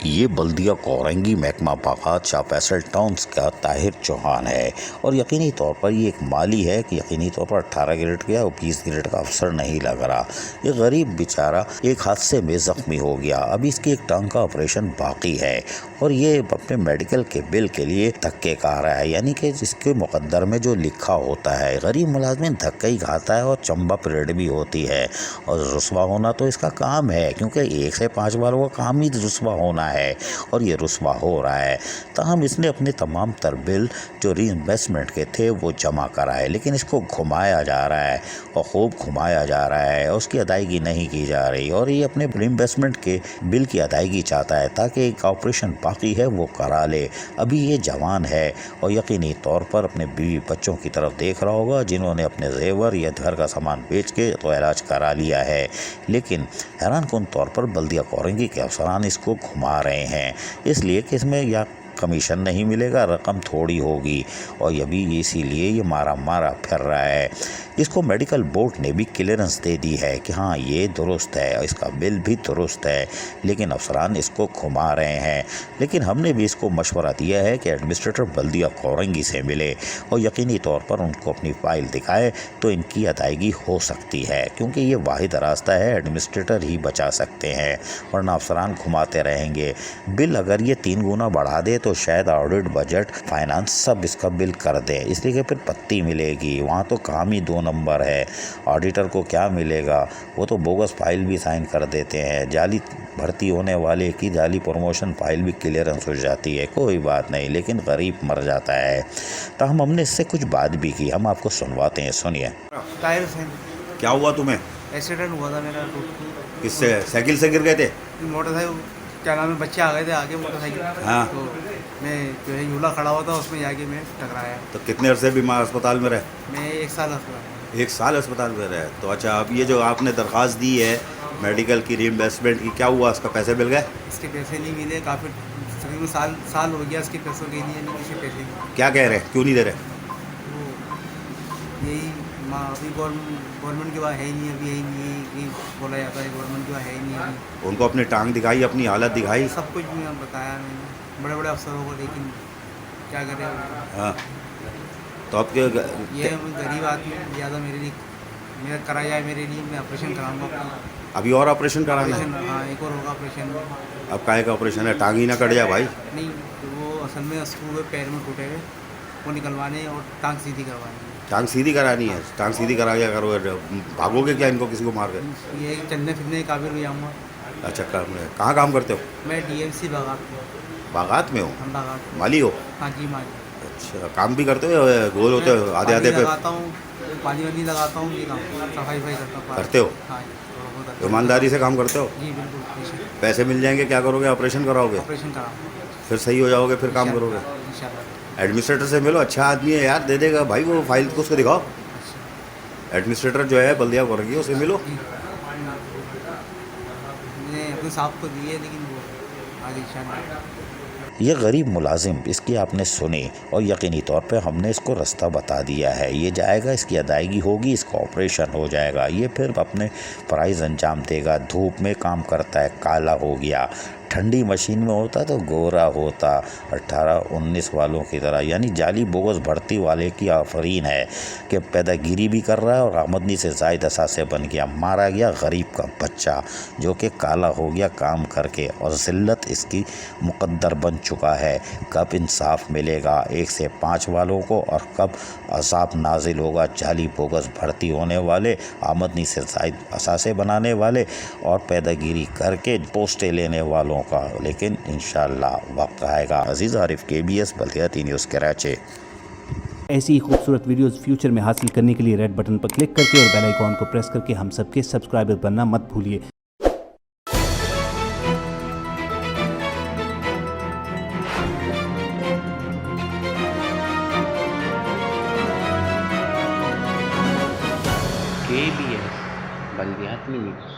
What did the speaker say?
ये बल्दिया कोरंगी महकमा बागात शाह फैसल टाउन्स का ताहिर चौहान है और यकीनी तौर पर ये एक माली है कि यकीनी तौर पर 18 ग्रेड का और 20 ग्रेड का अफसर नहीं लग रहा। ये गरीब बेचारा एक हादसे में जख्मी हो गया। अभी इसकी एक टांग का ऑपरेशन बाकी है और ये अपने मेडिकल के बिल के लिए धक्के खा रहा है, यानी कि जिसके मुकद्दर में जो लिखा होता है। गरीब मुलाजमिन धक्का ही खाता है और चंबा परेड भी होती है और रुस्वा होना तो इसका काम है, क्योंकि 1 से 5 वालों का काम ही रुस्वा होना है और ये रुस्वा हो रहा है। ताहम इसने अपने तमाम तर बिल जो रीइन्वेस्टमेंट के थे वो जमा कराए, लेकिन इसको घुमाया जा रहा है और खूब घुमाया जा रहा है और उसकी अदायगी नहीं की जा रही और ये अपने रीइन्वेस्टमेंट के बिल की अदायगी चाहता है ताकि एक ऑपरेशन बाकी है वो करा ले। अभी ये जवान है और यकीनी तौर पर अपने बीवी बच्चों की तरफ देख रहा होगा जिन्होंने अपने जेवर या घर का सामान बेच के तो इलाज करा लिया है, लेकिन हैरान कुन तौर पर बल्दिया कोरंगी के अफसरान इसको घुमा रहे हैं, इसलिए कि इसमें या कमीशन नहीं मिलेगा, रकम थोड़ी होगी और अभी इसीलिए ये मारा फिर रहा है। इसको मेडिकल बोर्ड ने भी क्लियरेंस दे दी है कि हाँ ये दुरुस्त है और इसका बिल भी दुरुस्त है, लेकिन अफसरान इसको घुमा रहे हैं। लेकिन हमने भी इसको मशवरा दिया है कि एडमिनिस्ट्रेटर बल्दिया कोरंगी से मिले और यकीनी तौर पर उनको अपनी फाइल दिखाए तो इनकी अदायगी हो सकती है, क्योंकि ये वाहिद रास्ता है, एडमिनिस्ट्रेटर ही बचा सकते हैं वरना अफसरान घुमाते रहेंगे। बिल अगर ये 3 गुना बढ़ा दे तो शायद ऑडिट, बजट, फाइनेंस सब इसका बिल कर दे, इसलिए कि फिर पत्ती मिलेगी। वहाँ तो काम ही 2 नंबर है। ऑडिटर को क्या मिलेगा, वो तो बोगस फाइल भी साइन कर देते हैं, जाली भर्ती होने वाले की जाली प्रमोशन फाइल भी क्लियरेंस हो जाती है, कोई बात नहीं, लेकिन गरीब मर जाता है। तो हमने इससे कुछ बात भी की, हम आपको सुनवाते हैं, सुनिए। क्या हुआ तुम्हें? एक्सीडेंट हुआ था मेरा। किससे? साइकिल से गिर गए थे? मोटरसाइकिल, क्या नाम है, बच्चे आ गए थे आगे मोटरसाइकिल। हाँ। तो मैं जो है झूला खड़ा हुआ था उसमें जाके मैं टकराया। तो कितने अरसे बीमार अस्पताल में रहे? मैं 1 साल अस्पताल। 1 साल अस्पताल में रहे। तो अच्छा, अब ये जो आपने दरख्वास्त दी है मेडिकल की रीइंवेस्टमेंट की, क्या हुआ? उसका पैसे मिल गए? इसके पैसे नहीं मिले, काफ़ी तकरीबन साल हो गया इसके पैसों के लिए, नहीं किसी पैसे की। क्या कह रहे हैं, क्यों नहीं दे रहे? तो यही अभी गवर्नमेंट के पास है ही नहीं, अभी यही नहीं है कि बोला जाता है गवर्नमेंट के पास है ही नहीं अभी। उनको अपनी टांग दिखाई, अपनी हालत दिखाई? सब कुछ मैं बताया मैंने बड़े बड़े अफसरों को, लेकिन क्या करें। हाँ। तो अब ये गरीब आदमी, ज़्यादा मेरे लिए मेरा करा जाए, मेरे लिए मैं ऑपरेशन कराऊंगा अपना। अभी और ऑपरेशन कराना है? हाँ, एक और होगा ऑपरेशन। अब काहे का ऑपरेशन है? टांग ही ना कट जाए भाई? नहीं, वो असल में स्क्रू है पैर में टूटे हुए, वो निकलवाने और टांग सीधी करवानी है। टांग सीधी करानी है? टांग सीधी करा के करोगे, भागोगे क्या इनको किसी को मार के? ये चलने फिरने के काबिल हो जाऊँगा। अच्छा, कहाँ काम करते हो? मैं DMC बागात में। बागात में हो? हम बागात। माली हो? हाँ जी, माली। अच्छा, काम भी करते हो, गोल होते हो आधे आधे पे? लगाता हूँ, पानी वानी लगाता हूँ, ये काम सफाई करता हूँ। करते हो? हाँ जी, थोड़ा बहुत। ईमानदारी से काम करते हो? जी बिल्कुल। पैसे मिल जाएंगे, क्या करोगे? ऑपरेशन कराओगे? ऑपरेशन कराऊंगा, फिर सही हो जाओगे, फिर काम करोगे? इंशाल्लाह। एडमिनिस्ट्रेटर से मिलो, अच्छा आदमी है यार, दे देगा भाई, वो फाइल को उसको दिखाओ। एडमिनिस्ट्रेटर जो है बल्दिया कोरंगी, उसे मिलो। मैंने अपने साहब को दिए, लेकिन वो आगे इंशाल्लाह। ये गरीब मुलाजिम, इसकी आपने सुनी और यकीनी तौर पे हमने इसको रास्ता बता दिया है। ये जाएगा, इसकी अदायगी होगी, इसका ऑपरेशन हो जाएगा, ये फिर अपने फ़राइज़ अंजाम देगा। धूप में काम करता है, काला हो गया, ठंडी मशीन में होता तो गोरा होता, 18-19 वालों की तरह, यानी जाली बोगस भर्ती वाले की आफरीन है कि पैदागिरी भी कर रहा है और आमदनी से ज़ायद असासे बन गया। मारा गया गरीब का बच्चा जो कि काला हो गया काम करके और ज़िल्लत इसकी मुक़द्दर बन चुका है। कब इंसाफ मिलेगा 1 से 5 वालों को और कब अज़ाब नाजिल होगा जाली बोगस भर्ती होने वाले, आमदनी से ज़ायद असासे बनाने वाले और पैदागिरी करके पोस्टें लेने वालों का। लेकिन इंशाअल्लाह वक्त आएगा। अजीज़ आरिफ, KBS बल्दिया न्यूज़ कराची। ऐसी ही खूबसूरत वीडियोस फ्यूचर में हासिल करने के लिए रेड बटन पर क्लिक करके और बेल आइकॉन को प्रेस करके हम सबके सब्सक्राइबर बनना मत भूलिए। KBS बल्दियात न्यूज़।